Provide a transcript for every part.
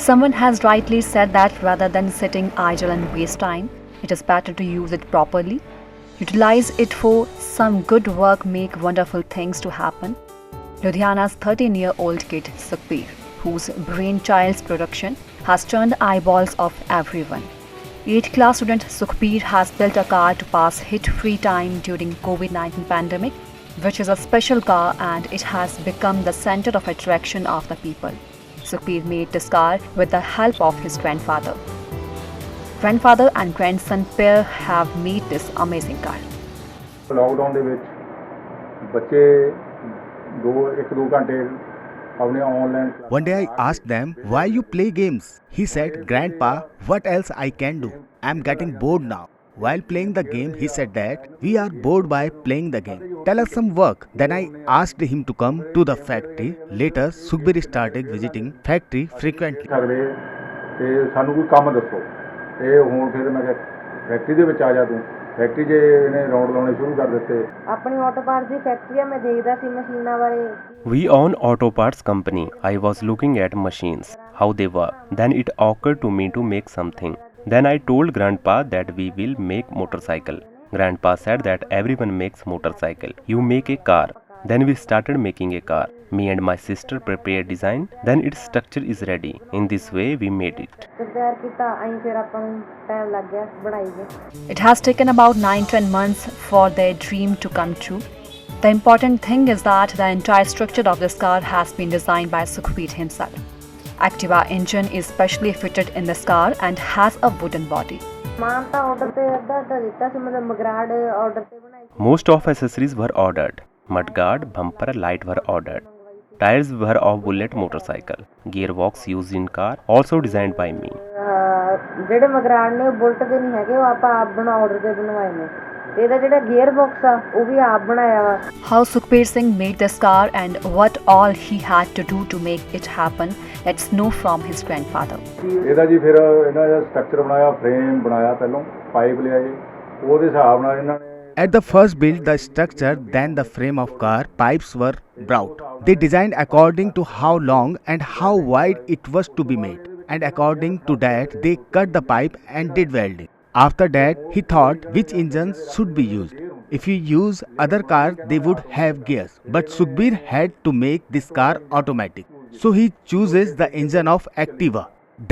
Someone has rightly said that rather than sitting idle and waste time, it is better to use it properly. Utilize it for some good work, make wonderful things to happen. Ludhiana's 13-year-old kid Sukhbir, whose brainchild's production has turned eyeballs of everyone. 8th class student Sukhbir has built a car to pass hit-free time during COVID-19 pandemic, which is a special car and it has become the center of attraction of the people. Sukhbir made this car with the help of his grandfather. Grandfather and grandson pair have made this amazing car. Lockdown ਦੇ ਵਿੱਚ ਬੱਚੇ 1-2 ਘੰਟੇ ਆਪਣੇ online One day I asked them, why you play games? He said, Grandpa, what else I can do? I'm getting bored now. While playing the game, he said that we are bored by playing the game. Tell us some work. Then I asked him to come to the factory. Later, Sukhbir started visiting factory frequently. ਤੇ ਸਾਨੂੰ ਕੋਈ ਕੰਮ ਦੱਸੋ। ਇਹ ਹੁਣ ਫਿਰ ਮੈਂ factory ਦੇ ਵਿੱਚ ਆ ਜਾ ਤੂੰ। ਫੈਕਟਰੀ 'ਚ ਇਹਨੇ ਰਾਉਂਡ ਲਾਉਣੇ ਸ਼ੁਰੂ ਕਰ ਦਿੱਤੇ। ਆਪਣੀ ਆਟੋ ਪਾਰਟਸ ਦੀ ਫੈਕਟਰੀ ਆ, ਮੈਂ ਦੇਖਦਾ ਸੀ ਮਸ਼ੀਨਾਂ ਬਾਰੇ। We own auto parts company. I was looking at machines, how they work. Then it occurred to me to make something. Then I told Grandpa that we will make motorcycle. Grandpa said that everyone makes motorcycle. You make a car. Then we started making a car. Me and my sister prepared design. Then its structure is ready. In this way we made it. It has taken about 9-10 months for their dream to come true. The important thing is that the entire structure of this car has been designed by Sukhbir himself. Activa engine is specially fitted in this car and has a wooden body. Most of accessories were ordered. Mudguard, bumper, light were ordered. Tires were of bullet motorcycle. Gearbox used in car also designed by me. ਜਿਹੜੇ ਮਗਰਾੜ ਨੇ bullet ਦੇ ਨਹੀਂ ਹੈਗੇ, ਉਹ ਆਪਾਂ ਆਪ ਬਣਾ order ਤੇ ਬਣਵਾਏ ਨੇ। ਇਹਦਾ ਜਿਹੜਾ ਗੀਅਰ ਬਾਕਸ ਆ ਉਹ ਵੀ ਆਪ ਬਣਾਇਆ ਵਾ। How Sukhbir Singh made this car and what all he had to do to make it happen, let's know from his grandfather. ਇਹਦਾ ਜੀ ਫਿਰ ਇਹਨਾਂ ਦਾ ਸਟਰਕਚਰ ਬਣਾਇਆ, ਫਰੇਮ ਬਣਾਇਆ, ਪਹਿਲਾਂ ਪਾਈਪ ਲਿਆਏ, ਉਹਦੇ ਹਿਸਾਬ ਨਾਲ ਇਹਨਾਂ ਨੇ At the first build the structure, then the frame of car, pipes were brought. They designed according to how long and how wide it was to be made. And according to that, they cut the pipe and did welding. After that, he thought which engines should be used. If you use other cars, they would have gears. But Sukhbir had to make this car automatic. So he chooses the engine of Activa.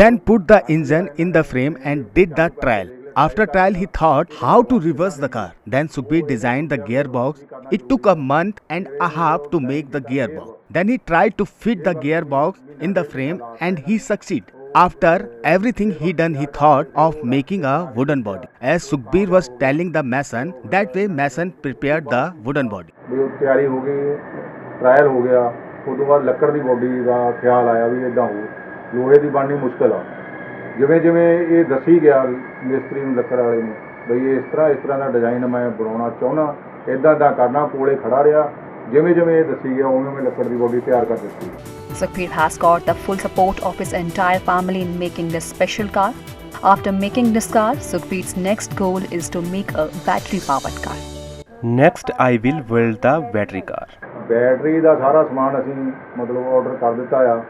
Then put the engine in the frame and did the trial. After trial, he thought how to reverse the car. Then Sukhbir designed the gearbox. It took a month and a half to make the gearbox. Then he tried to fit the gearbox in the frame and he succeeded. After everything he done, he thought of making a wooden body. As Sukhbir was telling the mason, that way mason prepared the wooden body. ਤਿਆਰੀ ਹੋ ਗਈ, trial ਹੋ ਗਿਆ, ਉਸ ਤੋਂ ਬਾਅਦ ਲੱਕੜ ਦੀ body ਦਾ ਖਿਆਲ ਆਇਆ ਵੀ ਇਦਾਂ ਹੋ, ਲੋਹੇ ਦੀ ਬਣਨੀ ਮੁਸ਼ਕਲ ਆ। ਜਿਵੇਂ ਜਿਵੇਂ ਇਹ ਦੱਸੀ ਗਿਆ ਮਿਸਤਰੀ ਨੂੰ, ਲੱਕੜ ਵਾਲੇ ਨੂੰ, ਬਈ ਇਸ ਤਰ੍ਹਾਂ ਦਾ ਡਿਜ਼ਾਈਨ ਮੈਂ ਬਣਾਉਣਾ ਚਾਹੁੰਦਾ, ਇਦਾਂ ਕਰਨਾ, ਕੋਲੇ ਖੜਾ ਰਿਹਾ। ਜਿਵੇਂ ਜਿਵੇਂ ਇਹ ਦੱਸੀ ਗਿਆ ਉਵੇਂ ਲੱਕੜ ਦੀ ਬੋਡੀ ਤਿਆਰ ਕਰ ਦਿੱਤੀ। Sukhbir has got the full support of his entire family in making this special car. After making this car, Sukhbir's next goal is to make a battery-powered car. Next, I will build the battery car. Battery ਦਾ ਸਾਰਾ ਸਮਾਨ ਅਸੀਂ ਮਤਲਬ order ਕਰ ਦਿੱਤਾ ਆ।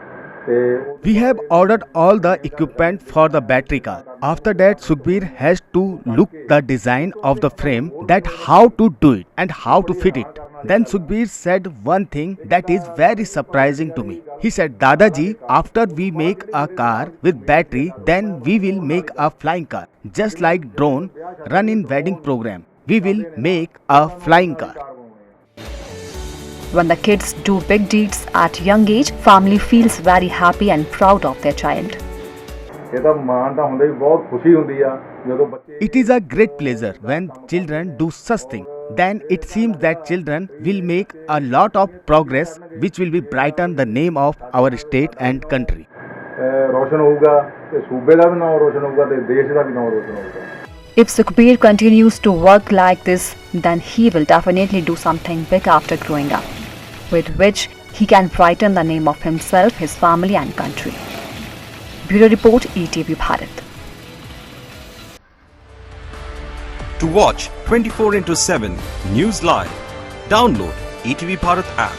We have ordered all the equipment for the battery car. After that, Sukhbir has to look the design of the frame, that how to do it and how to fit it. Then Sukhbir said one thing that is very surprising to me. He said, Dadaji, after we make a car with battery, then we will make a flying car. Just like drone run in wedding program, we will make a flying car. When the kids do big deeds at young age, family feels very happy and proud of their child. ਇਹ ਤਾਂ ਮਾਣ ਤਾਂ ਹੁੰਦਾ ਹੀ, ਬਹੁਤ ਖੁਸ਼ੀ ਹੁੰਦੀ ਆ ਜਦੋਂ ਬੱਚੇ। It is a great pleasure when children do such things. Then it seems that children will make a lot of progress which will be brighten the name of our state and country. ਰੋਸ਼ਨ ਹੋਊਗਾ ਤੇ ਸੂਬੇ ਦਾ ਵੀ ਨਾਮ ਰੋਸ਼ਨ ਹੋਊਗਾ ਤੇ ਦੇਸ਼ ਦਾ ਵੀ ਨਾਮ ਰੋਸ਼ਨ ਹੋਊਗਾ। If Sukhbir continues to work like this, then he will definitely do something big after growing up, with which he can brighten the name of himself, his family and country. Bureau Report, ETV Bharat. To watch 24/7 News Live, download ETV Bharat app.